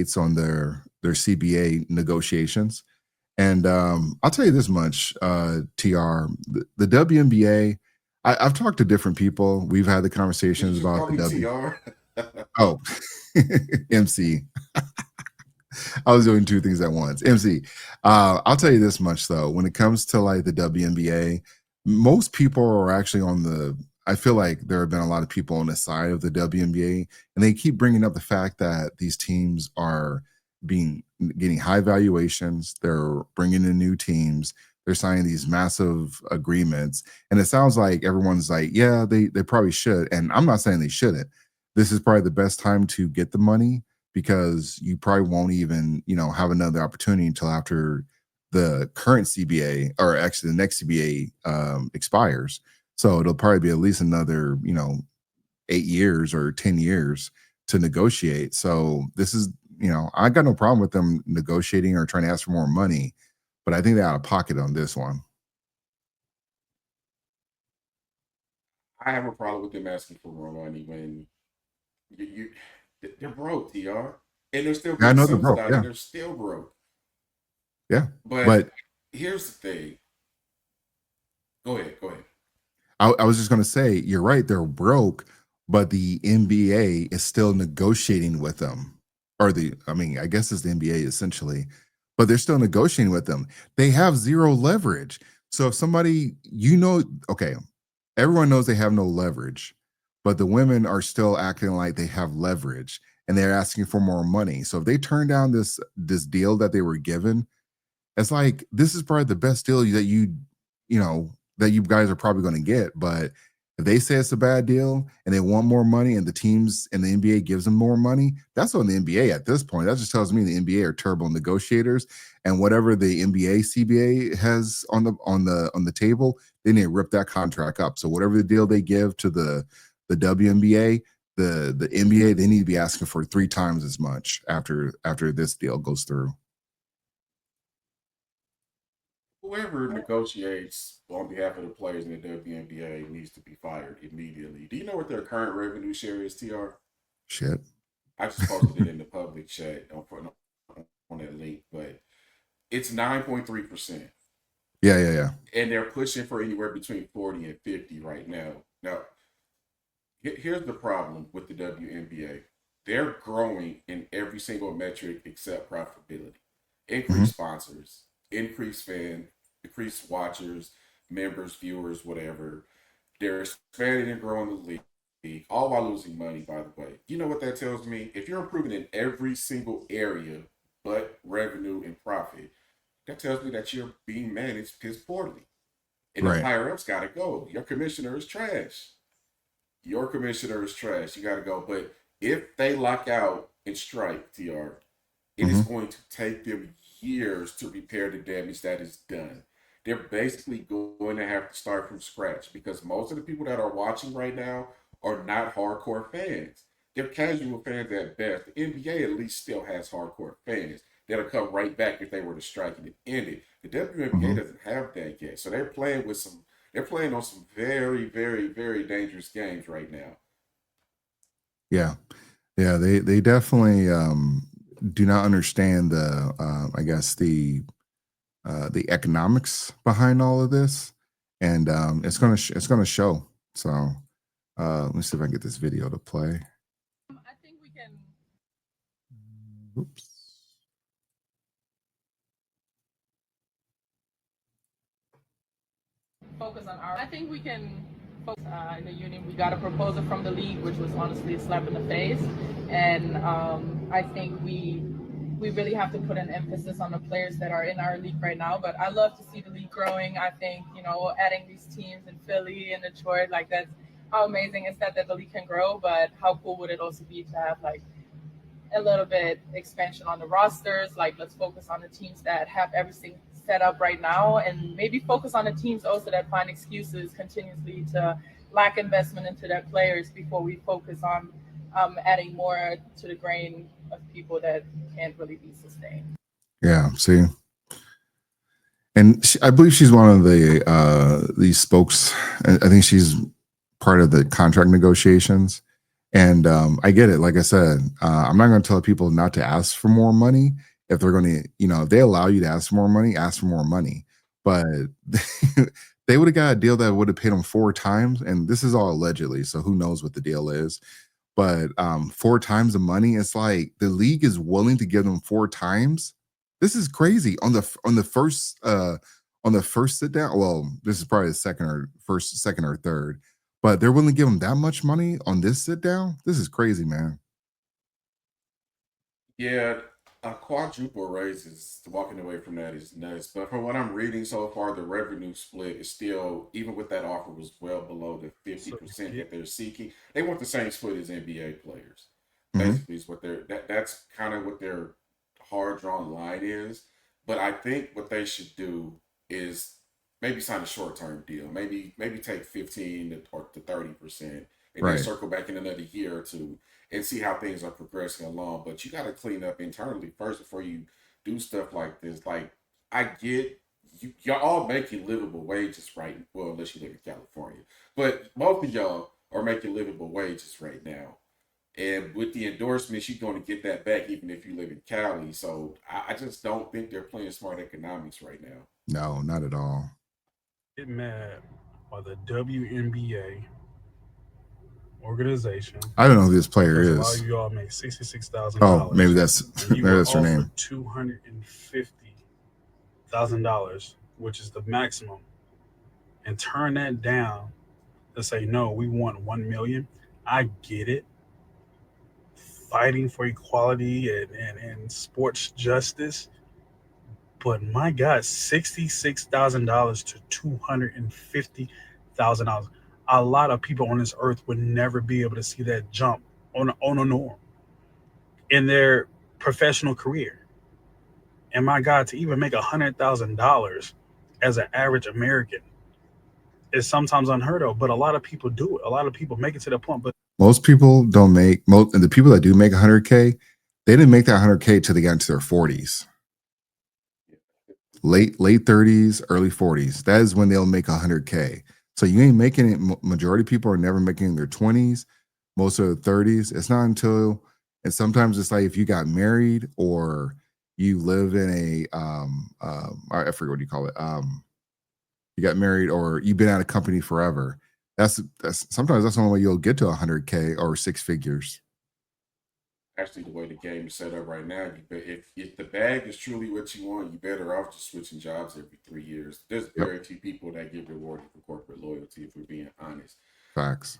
it's on their CBA negotiations. And I'll tell you this much, TR, the WNBA. I've talked to different people. We've had the Did you conversations just about call the me W. TR? Oh, MC. I was doing two things at once. MC. I'll tell you this much though. When it comes to like the WNBA, most people are actually on the. I feel like there have been a lot of people on the side of the WNBA, and they keep bringing up the fact that these teams are being getting high valuations. They're bringing in new teams. They're signing these massive agreements, and it sounds like everyone's like, yeah, they probably should. And I'm not saying they shouldn't. This is probably the best time to get the money because you probably won't even, have another opportunity until after the current CBA or actually the next CBA expires. So it'll probably be at least another, 8 years or 10 years to negotiate. So this is, I got no problem with them negotiating or trying to ask for more money, but I think they're out of pocket on this one. I have a problem with them asking for more money when you they're broke, TR, and they're still Yeah, I being know they're broke. subsidized, Yeah. and they're still broke. Yeah. But But here's the thing. Go ahead. Go ahead. I was just going to say, you're right. They're broke, but the NBA is still negotiating with them. I mean, I guess it's the NBA essentially, but they're still negotiating with them. They have zero leverage. So if somebody, okay, everyone knows they have no leverage, but the women are still acting like they have leverage and they're asking for more money. So if they turn down this deal that they were given, it's like this is probably the best deal that you know that you guys are probably going to get. But if they say it's a bad deal and they want more money, and the teams and the NBA gives them more money, that's on the NBA at this point. That just tells me the NBA are terrible negotiators, and whatever the NBA CBA has on the table, they need to rip that contract up. So whatever the deal they give to the WNBA, the NBA, they need to be asking for 3 times as much after this deal goes through. Whoever negotiates on behalf of the players in the WNBA needs to be fired immediately. Do you know what their current revenue share is, TR? Shit. I just posted it in the public chat on that link, but it's 9.3%. Yeah, yeah, yeah. And they're pushing for anywhere between 40 and 50 right now. Now, here's the problem with the WNBA. They're growing in every single metric except profitability. Mhm. Increased sponsors, increased fan, increased watchers, members, viewers, whatever. They're expanding and growing the league, all while losing money, by the way. You know what that tells me? If you're improving in every single area but revenue and profit, that tells me that you're being managed piss poorly. And them Right. higher ups got to go. Your commissioner is trash. Your commissioner is trash. You got to go. But if they lock out and strike, TR, it is Mhm. going to take them years to repair the damage that is done. They're basically going to have to start from scratch because most of the people that are watching right now are not hardcore fans. They're casual fans at best. The NBA at least still has hardcore fans that'll come right back if they were to strike and it ended. The WNBA Mhm. doesn't have that yet. So they're playing with some they're playing on some very, very, very dangerous games right now. Yeah. Yeah, they definitely do not understand I guess the economics behind all of this, and it's gonna show. So let me see if I can get this video to play. I think we can Oops. focus on our. I think we can focus in the union. We got a proposal from the league, which was honestly a slap in the face, and I think we really have to put an emphasis on the players that are in our league right now. But I love to see the league growing. I think adding these teams in Philly and Detroit, like that's how amazing is that the league can grow. But how cool would it also be to have like a little bit expansion on the rosters. Like, let's focus on the teams that have everything set up right now, and maybe focus on the teams also that find excuses continuously to lack investment into their players before we focus on adding more to the grain of people that can't really be sustained. Yeah, see, and I believe she's one of the spokes. I think she's part of the contract negotiations, And I get it. Like I said, I'm not going to tell people not to ask for more money. If they're going to, if they allow you to ask for more money, ask for more money. But they would have got a deal that would have paid them 4 times. And this is all allegedly. So who knows what the deal is. But 4 times the money, it's like the league is willing to give them 4 times. This is crazy. On the first sit down. Well, this is probably the second or third, but they're willing to give them that much money on this sit down. This is crazy, man. Yeah, a quadruple raises walking away from that is nuts. But from what I'm reading so far, the revenue split is still, even with that offer, was well below the fifty So percent yeah, that they're seeking. They want the same split as NBA players. Hmm. Basically, is what that's kind of what their hard drawn line is. But I think what they should do is maybe sign a short term deal. Maybe take 15 or to 30%, and then Right. circle back in another year or two and see how things are progressing along. But you got to clean up internally first before you do stuff like this. Like, I get y'all all making livable wages, right? Well, unless you live in California, but most of y'all are making livable wages right now. And with the endorsements, you're going to get that back even if you live in Cali. So I just don't think they're playing smart economics right now. No, not at all. get mad by the WNBA organization I don't know who this player because a lot is. of you all make sixty-six thousand Oh, maybe dollars, that's and you maybe were that's her offered name. $250,000, which is the maximum, and turn that down to say no, we want 1 million. I get it, fighting for equality and sports justice, but my God, $66,000 to $250,000. A lot of people on this earth would never be able to see that jump on a norm in their professional career. And my God, to even make $100,000 as an average American is sometimes unheard of. But a lot of people do it. A lot of people make it to the point. But Most people don't make most, and the people that do make 100K, they didn't make that 100K till they got into their 40s, late 30s, early 40s. That is when they'll make 100K. So you ain't making it. Majority of people are never making it in their 20s, most of the 30s. It's not until, and sometimes it's like if you got married or you live in a I forget what you call it. You got married or you've been at a company forever. That's sometimes that's the only way you'll get to 100K or six figures. Actually, the way the game is set up right now, if the bag is truly what you want, you better off just switching jobs every 3 years. There's Yep, very few people that get rewarded for corporate loyalty, if we're being honest. facts.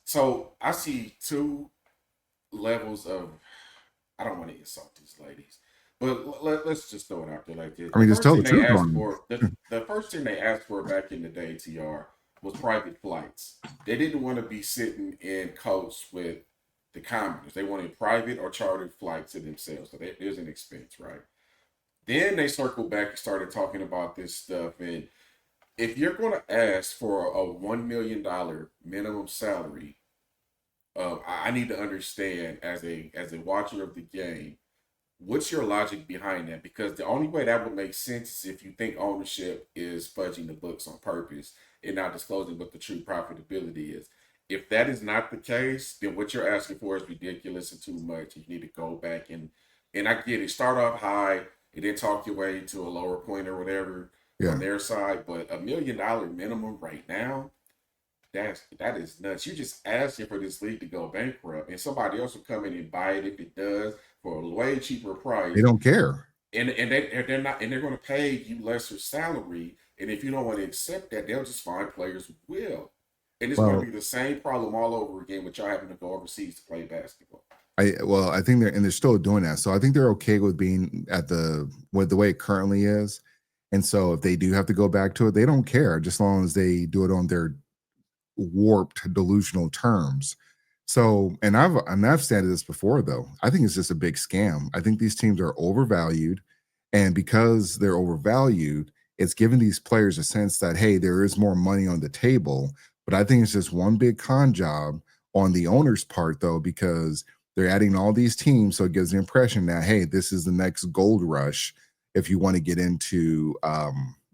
So I see two levels of. I don't want to insult these ladies, but let's just throw it out there like this. I The mean, just first tell the thing they truth asked on for, the first thing they asked for back in the day, TR, was private flights. They didn't want to be sitting in coach with the commoners. They wanted private or chartered flights to themselves. So there's an expense, right? Then they circled back and started talking about this stuff. And if you're going to ask for a $1 million minimum salary, I need to understand as a watcher of the game, what's your logic behind that? Because the only way that would make sense is if you think ownership is fudging the books on purpose and not disclosing what the true profitability is. If that is not the case, then what you're asking for is ridiculous and too much. You need to go back and I get it. Start off high and then talk your way to a lower point or whatever from yeah. their side. But $1 million minimum right now, that is nuts. You just asking for this league to go bankrupt, and somebody else will come in and buy it if it does for a way cheaper They price. don't care. And they're not and they're going to pay you lesser salary. And if you don't want to accept that, they'll just find players who will. And it's going to Well, be the same problem all over again with y'all having to go overseas to play basketball. I think they're still doing that. So I think they're okay with being at the with the way it currently is. And so if they do have to go back to it, they don't care just as long as they do it on their warped delusional terms. So, and I've stated this before though. I think it's just a big scam. I think these teams are overvalued, and because they're overvalued, it's giving these players a sense that hey, there is more money on the table. But I think it's just one big con job on the owner's part though, because they're adding all these teams, so it gives the impression that hey, this is the next gold rush if you want to get into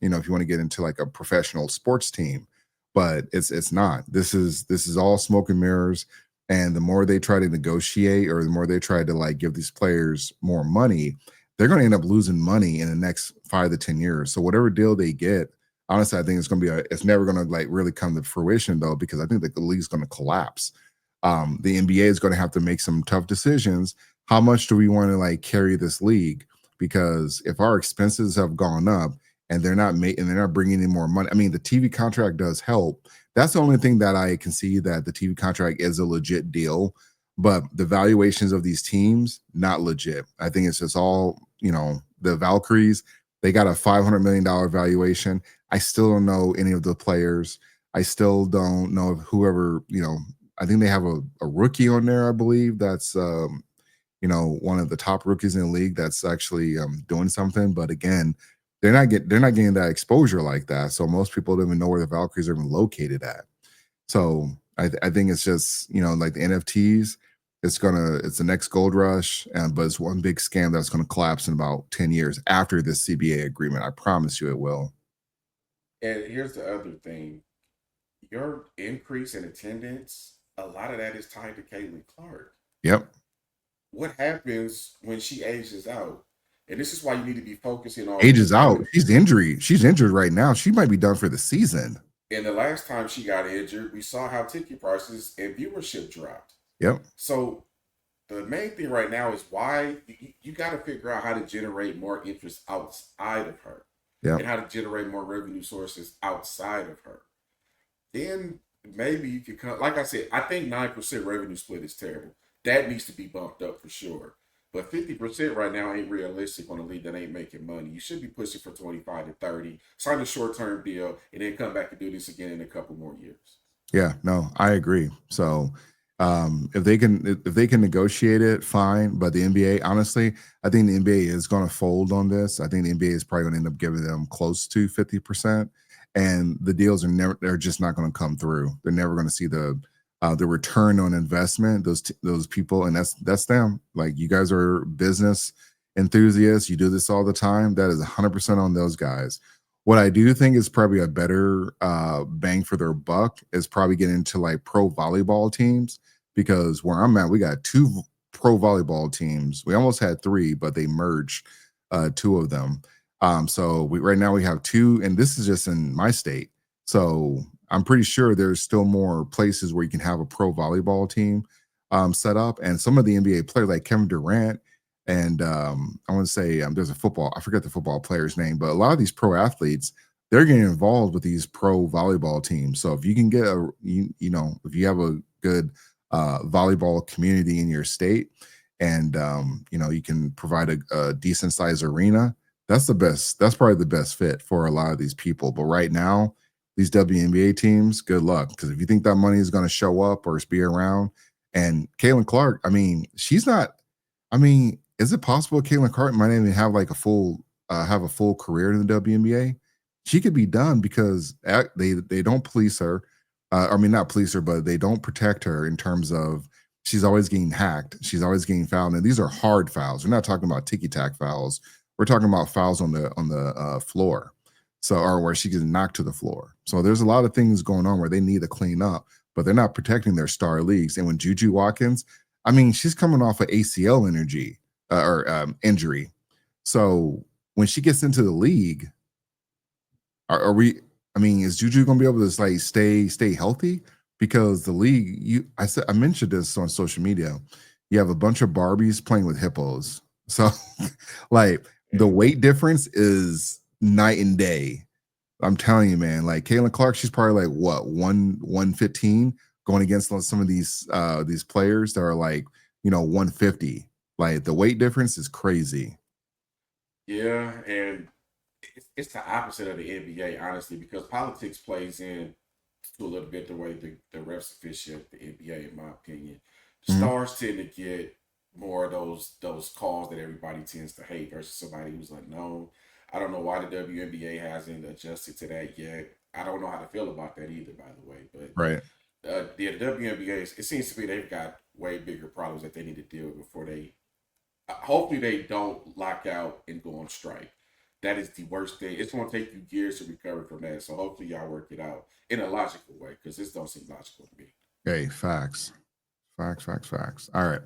if you want to get into like a professional sports team, but it's not. This is all smoke and mirrors. And the more they try to negotiate or the more they try to like give these players more money, they're going to end up losing money in the next 5 to 10 years. So whatever deal they get, honestly, I think it's going to be it's never going to like really come to fruition though, because I think the league's going to collapse. The NBA is going to have to make some tough decisions. How much do we want to like carry this league? Because if our expenses have gone up and they're not making, they're not bringing in more money. I mean, the TV contract does help. That's the only thing that I can see, that the TV contract is a legit deal, but the valuations of these teams not legit. I think it's just all, the Valkyries, they got a $500 million valuation. I still don't know any of the players. I still don't know if whoever, I think they have a rookie on there, I believe, that's one of the top rookies in the league that's actually doing something. But again, they're not getting that exposure like that. So most people don't even know where the Valkyries are even located at. So I think it's just, like the NFTs, it's the next gold rush, but it's one big scam that's gonna collapse in about 10 years after this CBA agreement. I promise you it will. And here's the other thing: your increase in attendance, a lot of that is tied to Caitlin Clark. Yep. What happens when she ages out? And this is why you need to be focusing on Ages out. retirement. She's injured right now. She might be done for the season. And the last time she got injured, we saw how ticket prices and viewership dropped. Yep. So the main thing right now is why you got to figure out how to generate more interest outside of her, Yep. and how to generate more revenue sources outside of her. Then maybe you could come. Like I said, I think 9% revenue split is terrible. That needs to be bumped up for sure. But 50% right now ain't realistic on a league that ain't making money. You should be pushing for 25 to 30, sign a short term deal, and then come back and do this again in a couple more years. Yeah, no, I agree. So if they can negotiate it, fine. But the NBA, honestly, I think the NBA is going to fold on this. I think the NBA is probably going to end up giving them close to 50%, and the deals they're just not going to come through. They're never going to see the return on investment. Those people, and that's them. Like, you guys are business enthusiasts. You do this all the time. That is 100% on those guys. What I do think is probably a better bang for their buck is probably getting into like pro volleyball teams, because where I'm at, we got two pro volleyball teams. We almost had three, but they merged two of them. So right now we have two, and this is just in my state. So I'm pretty sure there's still more places where you can have a pro volleyball team set up. And some of the NBA players, like Kevin Durant, and I want to say there's I forget the football player's name, but a lot of these pro athletes, they're getting involved with these pro volleyball teams. So if you can get if you have a good volleyball community in your state, and you can provide a decent sized arena, that's the best. That's probably the best fit for a lot of these people. But right now, these WNBA teams, good luck, because if you think that money is going to show up or be around, and Caitlin Clark, I mean, she's not. I mean, is it possible Caitlin Clark might even have like a full career in the WNBA? She could be done because they don't police her. I mean, not police her, but they don't protect her in terms of she's always getting hacked. She's always getting fouled, and these are hard fouls. We're not talking about ticky tack fouls. We're talking about fouls on the floor, so, or where she gets knocked to the floor. So there's a lot of things going on where they need to clean up, but they're not protecting their star leagues. And when Juju Watkins, I mean, she's coming off of ACL injury. So when she gets into the league, are we? I mean, is Juju going to be able to like stay healthy? Because the league, I mentioned this on social media. You have a bunch of Barbies playing with hippos. So, like, the weight difference is night and day. I'm telling you, man. Like Caitlin Clark, she's probably like what 115 going against some of these players that are like 150. Like, the weight difference is crazy. Yeah, and it's the opposite of the NBA, honestly, because politics plays in to a little bit the way the refs officiate the NBA, in my opinion. The Mhm. stars tend to get more of those calls that everybody tends to hate versus somebody who's unknown. I don't know why the WNBA hasn't adjusted to that yet. I don't know how to feel about that either, by the way. Right. But the WNBA, it seems to me they've got way bigger problems that they need to deal with before they. Hopefully, they don't lock out and go on strike. That is the worst thing. It's going to take you years to recover from that. So hopefully, y'all work it out in a logical way, because this don't seem logical to me. Hey, facts. Facts. All right.